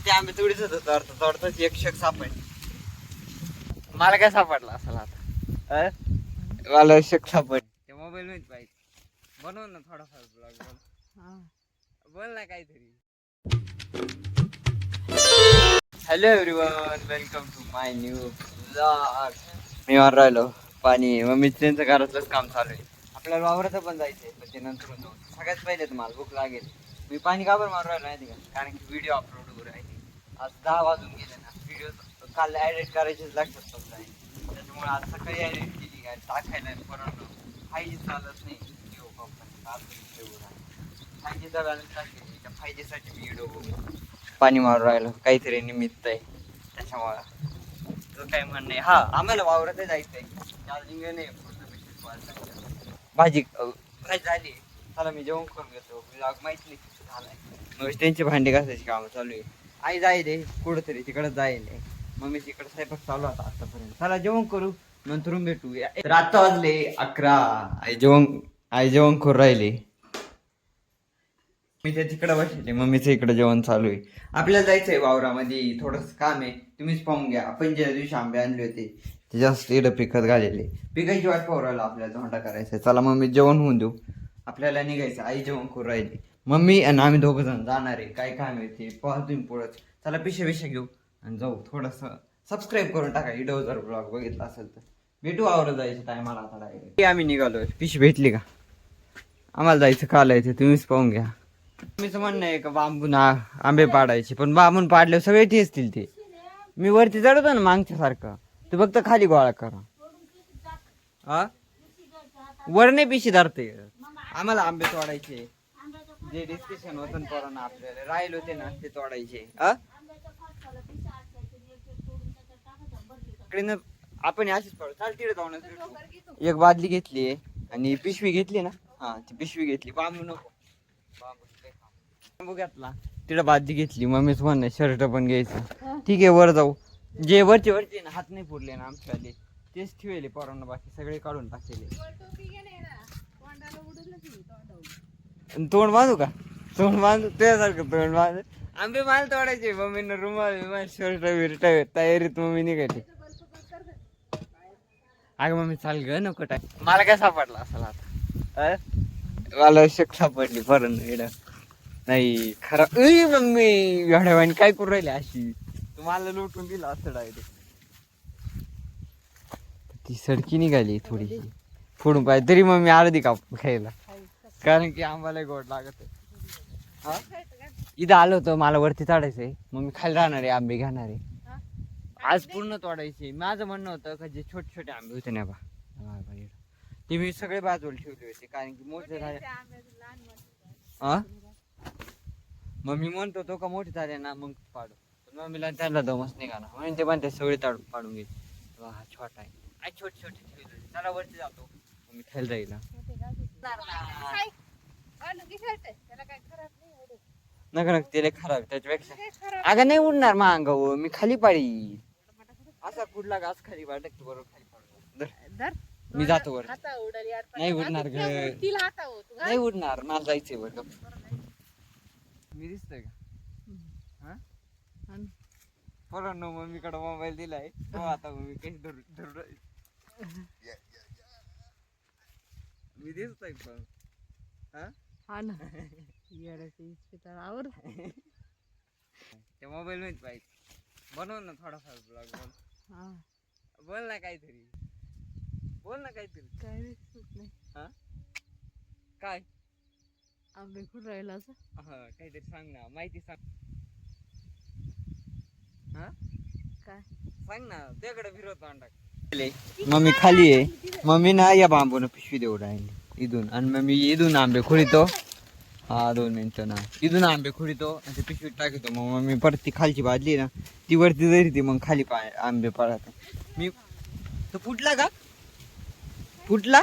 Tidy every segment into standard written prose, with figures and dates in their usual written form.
वरती आंबे तोडीच होतो तोडताच एक शक सापड. मला काय सापडला असेल आता? मला शक सापड. त्या मोबाईल मध्ये पाहिजे. बनव ना थोडाफार ब्लॉग. बोल ना काहीतरी. Hello everyone, welcome to my new blog. मी मार राहिलो पाणी. मम्मी त्यांचं घरातलंच काम चालू आहे. आपल्याला वावरात पण जायचंय, पण ते नंतर जाऊ. सगळ्यात पहिले तुम्हाला भूक लागेल. मी पाणी का बरं मारू राहिलो माहिती का? कारण की व्हिडिओ अपलोड करू राहिले. आज 10 वाजून गेले ना. व्हिडिओ काल एडिट करायचेच लक्षात समजा आहे. त्याच्यामुळे आज सकाळी एडिट केली आणि टाकायला परत फायजी चालत नाही. जिओ कंपनी 5Gचा बॅलन्स टाकली. त्या 5Gसाठी मी व्हिडिओ पाणी मारू राहिलो. काहीतरी निमित्त आहे त्याच्यामुळं. तो काय म्हणणं आहे. हा, आम्हाला वावरात जायचंय. चार्जिंग नाही. भाजी झाली. चला मी जेवण करून घेतो. ब्लॉग माहिती नाही झालाय. मग त्यांची भांडी घासायची कामं चालू आहे. आई जाईल कुठंतरी तिकडं जाईल. मम्मी तिकडं स्वयंपाक चालू होता आतापर्यंत. चला जेवण करू, नंतर भेटू. तर आता वाजले 11. आई जेवण करू राहिली. मी त्या तिकडं बसले. मम्मीचं इकडं जेवण चालू आहे. आपल्याला जायचंय वावरामध्ये. थोडंसं काम आहे, तुम्हीच पाहून घ्या. आपण ज्या दिवशी आंबे आणले होते ते जास्त इडं पिकत घालेले. पिकायची वाट पाहू राहिलो. आपल्याला धोंडा करायचा. चला मम्मी जेवण होऊन देऊ, आपल्याला निघायचं. आई जेवण करू राहिली. मम्मी आणि आम्ही दोघं जण जाणार आहे. काय काम आहे ते पाहतो तुम्ही पुढंच. चला पिशा घेऊ आणि जाऊ. थोडंसं सबस्क्राईब करून टाका व्हिडिओ जर ब्लॉग बघितला असेल तर. भेटू आवडत जायचं टायमाला. आता डायरेक्ट आम्ही निघालोय. पिशी भेटली का? आम्हाला जायचं कालायचं, तुम्हीच पाहून घ्या. मीच म्हणणं आहे का बांबून आंबे पाडायचे, पण बांबून पाडले सगळे ठेचतील ते. मी वरती चढवतो ना मागच्या सारखं, तू फक्त खाली गोळा करा. हा, वर नाही पिशी धरते. आम्हाला आंबे तोडायचे. जे डिस्कशन होतं ना पोरांना आपल्याला राहिले होते ना ते तोडायचे. आपण अशीच पडू. चाल तिकडे जाऊन एक बादली घेतली आणि पिशवी घेतली ना. हा, ती पिशवी घेतली. बांबू नको, बांबू घेतला. तिकडे बादली घेतली. मम्मीच म्हणणं शर्ट पण घ्यायचं. ठीक आहे, वर जाऊ. जे वरचे ना हात नाही पुरले ना आमच्याले, तेच ठेवले पोरांना. बाकी सगळे काढून टाकले. तोंड बांधू का? तोंड बांधू तुझ्यासारखं तोंड बांधू. आंबे माल तोडायचे. मम्मीनं रुमाल शर्ट बिर्ट तयारीत मम्मी निघाली. अगं मम्मी चाल ग, नको टाक. मला काय सापडला असेल आता? मला शक सापडली परत. नाही खरं मम्मी एवढ्या वाणी काय करू राहिली अशी? तुम्हाला लुटून दिला असं डायरेक्ट. ती सडकी निघाली थोडीशी फोडून पाहिजे तरी मग मी अर्धी कापून खायला, कारण की आम्हाला गोड लागत आहे. इथं आलो होतो, मला वरती चढायचंय. मग मी खाली राहणार आहे, आंबे घेणार आहे. आज पूर्ण तोडायचे. माझं म्हणणं होतं का जे छोटे छोटे आंबे होते ना ते मी सगळे बाजूला ठेवले होते, कारण की मोठे झाले. मग मी म्हणतो तो का मोठे झाले ना मग पाडू. पण मम्मीला त्यांना दमच निघाला म्हणून ते म्हणते सगळे पाडून घेते. हा छोटा आहे. छोटे छोटे ठेवले. चला वरती जातो, मी खाली जाईल. नका त्याला खराब त्याच्यापेक्षा. अगं नाही उडणार मग अंगावर, मी खाली पाडी. असा कुठला घास खाली वाटत बरोबर खाली पाडू. मी जातो वर. नाही उडणार ग, नाही उडणार. मला जायचंय वर. मी दिसतोय का? पोरांनो मम्मीकडे मोबाईल दिलाय. हो आता मम्मी काही धरू मी दिसतोय पण. हा ना, त्या मोबाईल मध्ये पाहिजे. बनव ना थोडाफार ब्लॉग. बोल ना काहीतरी. बोल ना काहीतरी. काय नाही. हा काय आंबे कुठं राहिला असं? हा काहीतरी सांग ना, माहिती सांग. हा काय सांग ना, त्याकडे फिरवतो अंडा. मम्मी खाली आहे. मम्मी ना या बांबून पिशवी देऊ राहिली इथून, आणि मग मी इथून आंबे खुडीतो. हा 2 मिनिटं ना. इथून आंबे खुडीतो आणि ते पिशवीत टाकतो. मग मम्मी परत ती खालची बादली ना ती वरती जरी ती मग खाली आंबे पडत. मी तो फुटला का? फुटला.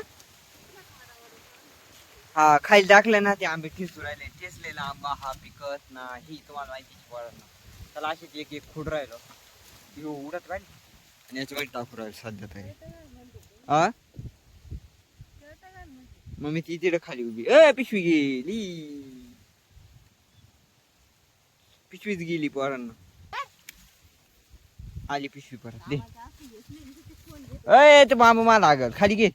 हा खाली टाकलं ना ते आंबे ठेचू राहिले. ठेचलेला आंबा हा पिकत नाही, तुम्हाला माहितीची पडत ना. त्याला अशीच एक एक खुड राहिलो उडत राहील आणि याच्यावर टाकू राहील सध्या तरी. मग मी ती तिकडे खाली उभी. पिशवी गेली. पिशवीच गेली पोरांना. आली पिशवी परत दे. अय ते मामा मला लागल खाली घे.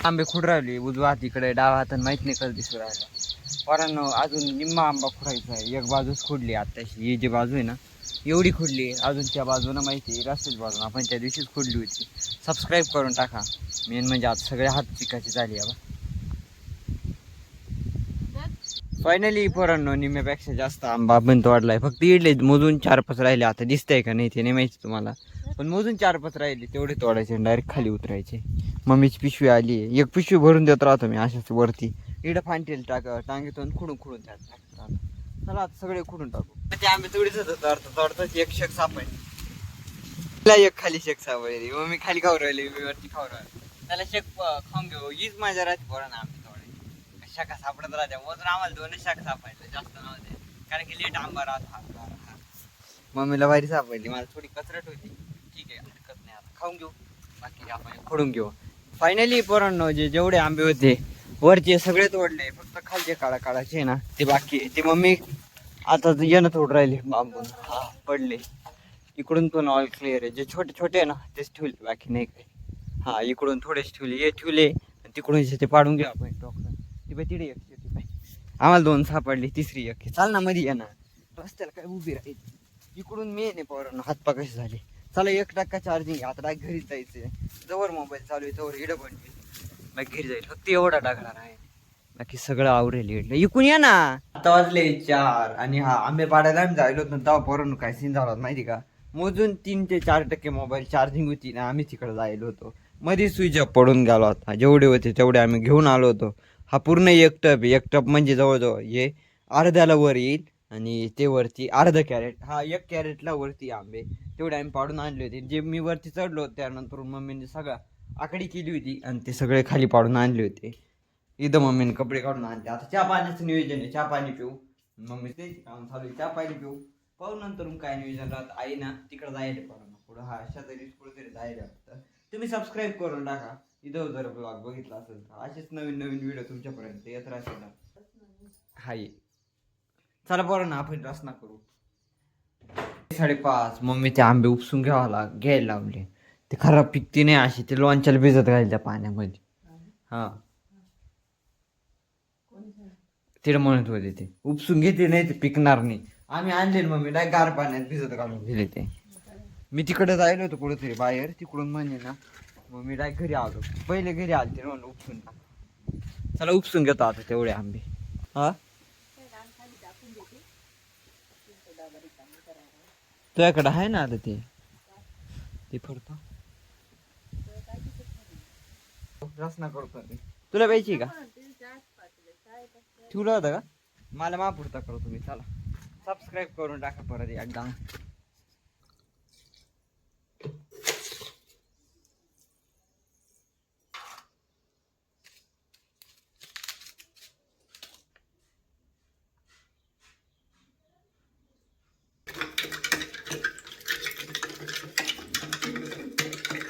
आंबे खुड राहिले उजवा हात इकडे डावा हाताने माहित नाही कसं दिसू राहिला. पोरांनो अजून निम्मा आंबा खुडायचा आहे. एक बाजूच खुडली आत्ताशी. ही जी बाजू आहे ना एवढी खुडली. अजून त्या बाजूनं माहिती आहे रस्त्याच बाजून आपण त्या दिवशीच खुडली होती. सबस्क्राईब करून टाका. मेन म्हणजे आता सगळे हात चिकाची झाली आहे. फायनली पोरांनो निम्म्यापेक्षा जास्त आंबा पण तोडलाय. फक्त इडले मोजून 4-5 राहिले. आता दिसतंय का नाही ते नाही माहिती तुम्हाला, पण मोजून 4-5 राहिले तेवढे तोडायचे डायरेक्ट खाली उतरायचे. मम्मीची पिशवी आली आहे. एक पिशवी भरून देत राहतो मी अशाच वरती. इकडं फांटेल टांगेतून खुडून त्यात टाकत राहतो. चला आता सगळे खुडून टाकू. ते आंबे तोडीच तोडतात एक शेक सापडली. एक खाली शेक सापडली. मग मी खाली खाऊ राहिले मी वरती खाऊ राहिले. त्याला शेक खाऊन घेऊ हीच माझ्या राहते पोरांना आंबे तोडायची. शाखा सापडत राहत्या. मोजून आम्हाला 2च शाखा सापडल्या जास्त नव्हते कारण की लेट आंबा राहत. मम्मीला बाहेर सापडली. मला थोडी कचरट होती. ठीक आहे हरकत नाही. आता खाऊन घेऊ बाकी आपण खोडून घेऊ. फायनली पोरांनो जेवढे आंबे होते वरचे सगळे तोडले. फक्त खालचे काळाचे ना ते बाकी. ते मम्मी आता येणं तोड राहिले बांबून. हा पडले. इकडून पण ऑल क्लिअर आहे. जे छोटे छोटे आहे ना तेच ठेवले बाकी नाही काही. हा इकडून थोडेच ठेवले. हे ठेवले तिकडून ते पाडून घ्या आपण टोकन. ती बाई तिकडे एक ती बाई आम्हाला 2 सापडली. तिसरी एक चाल ना मध्ये येणार रस्त्याला काय उभी राहील. इकडून मेन आहे पोरांनो. हातपा कसे झाले. चला 1% चार्जिंग. आता घरी जायचंय. जवळ मोबाईल चालू आहे तवर इडं बनली बाकी घरी जाईल. फक्त एवढा टाकणार आहे बाकी सगळं आवरेल इडलं. इकून या ना. आता वाजले 4 आणि हा आंबे पाडायला आम्ही जायलो होतो तेव्हा पोरांनो काय सीन झाला माहिती का. मोजून 3 ते 4% मोबाईल चार्जिंग होती ना. आम्ही तिकडे जायलो होतो. मध्ये स्विच ऑफ पडून गेला होता. जेवढे होते तेवढे आम्ही घेऊन आलो होतो. हा पूर्ण एक टप म्हणजे जवळजवळ हे अर्ध्याला वर येईल आणि ते वरती अर्ध कॅरेट. हा 1 कॅरेटला वरती आंबे तेवढे आम्ही पाडून आणले होते. जे मी वरती चढलो त्यानंतर मम्मीने सगळं आकडी केली होती आणि ते सगळे खाली पाडून आणले होते. इथं मम्मीने कपडे काढून आणले. आता चहा पाण्याचं नियोजन आहे. चहा पाणी पिऊ. मम्मी ते काम चालू आहे. चहा पाणी पिऊ पाहू नंतर काय नियोजन राहत. आई ना तिकडे जायला पडा पुढं हा शेजारी कुठेतरी जायला वाटतं. तुम्ही सबस्क्राईब करून टाका. इथं जर ब्लॉग बघितला असेल तर असेच नवीन व्हिडिओ तुमच्यापर्यंत येत राहतील. हाय चला बरं ना आपण रचना करू. 5:30 मम्मी ते आंबे उपसून घ्यायला लावले. ते खराब पिकती नाही अशी ते लोणच्याला भिजत घालते त्या पाण्यामध्ये. हा तिला म्हणत होते ते उपसून घेते नाही ते पिकणार नाही. आम्ही आणले मम्मी डाय गार पाण्यात भिजत घालून दिले ते. मी तिकडे जायलो होतो कुठेतरी बाहेर. तिकडून म्हणजे ना मग मी डाय घरी आलो. पहिले घरी आलते म्हणून उपसून टाक. चला उपसून घेतो आता तेवढे आंबे. हा तुझ्याकडे आहे ना आता ते फरतो रचना करतो. तुला प्यायची का ठेवलं होतं का. मला मापुरता करू तुम्ही. चला सबस्क्राईब करून टाका परत एकदा.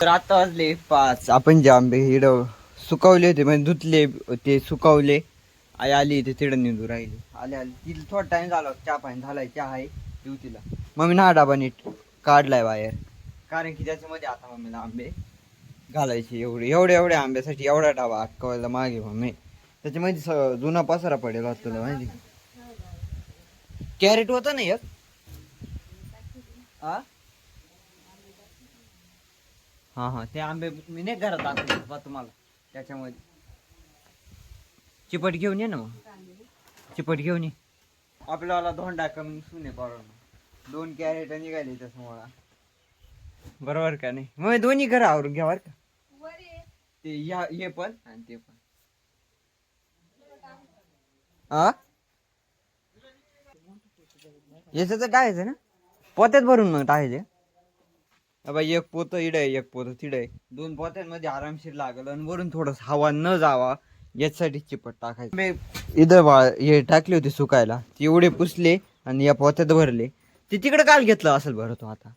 तर आता वाजले 5. आपण जे आंबे हिड सुकवले होते म्हणजे धुतले ते सुकवले. आई आली ते तिडं निंदू राहिली. आले तिला थोडा टाइम झाला. चहा पाणी झालाय. चहा आहे देऊ तिला. मम्मी ना डाबा नीट काढलाय बाहेर कारण की त्याच्यामध्ये आता मम्मीला आंबे घालायचे. एवढे आंब्यासाठी एवढा डाबा अटकवायला मागे मम्मी. त्याच्यामध्ये जुना पसारा पडेल होता तुला माहिती. कॅरेट होता ना एक. हा ते आंबे मी नाही घरात दाखवतो तुम्हाला. त्याच्यामध्ये चिपट घेऊन ये ना. मग चिपट घेऊन ये. आपल्याला धोंडा कमी सुने पडून 2 कॅरेट निघाले त्याच्यामुळं. बरोबर का नाही. मग दोन्ही घर आवरून घ्या बरं का. ते हे पण आणि ते पण. याच तर टाकायचं ना पोत्यात भरून मग टाकायचे. बाई एक पोतं इड आहे एक पोतं तिड आहे. 2 पोत्यांमध्ये आरामशीर लागल. आणि वरून थोडस हवा न जावा याच्यासाठी चिपट टाकायचं. इथं हे टाकले होते सुकायला. ते एवढे पुसले आणि या पोत्यात भरले. ते तिकडे काल घेतलं असेल बरं तो आता.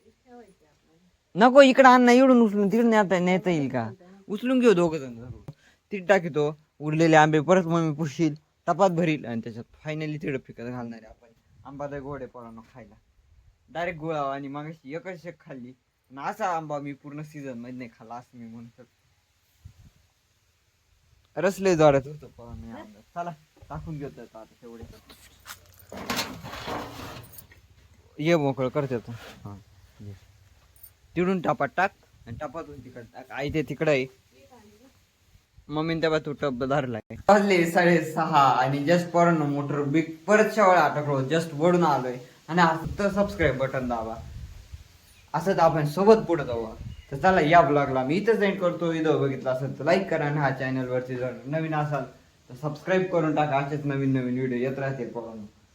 नको इकडे आण ना. इकडून उचलून तिकडे नेता येईल का. उचलून घेऊ 2 जण. तिथे टाकीतो. उरलेले आंबे परत मग मी पुसशील टपात भरील आणि त्याच्यात फायनली तिकडं पिकत घालणार आहे आपण. आंबा तर गोड आहे पोरांनो खायला. डायरेक्ट गोळावा आणि मग एकच शेक खाल्ली. आणि असा आंबा मी पूर्ण सीझन मध्ये नाही खाल्ला असं मी म्हणतो. रसले जोरात होतं पोरांनो या आंब्यात. चला टाकून घेतो आता तेवढे. ये मोकळं करते तो. हा ये. तिकडून टापात टाक आणि टापातून तिकडे टाक. आई ते तिकडे आहे. मम्मीने तेव्हा तू टप धरलाय. वाजले 6:30 आणि जस्ट पोरांनो मोटर बिग परत शेवाळा अटकलो. जस्ट वडून आलोय आणि फक्त सबस्क्राईब बटन दाबा. असंच आपण सोबत पुढे जाऊ. तर चला या ब्लॉगला मी इथं एंड करतो. व्हिडिओ बघितला असेल तर लाईक करा आणि हा चॅनल वरती जर नवीन असाल तर सबस्क्राईब करून टाका. असेच नवीन नवीन व्हिडिओ येत राहतील पोरांनो.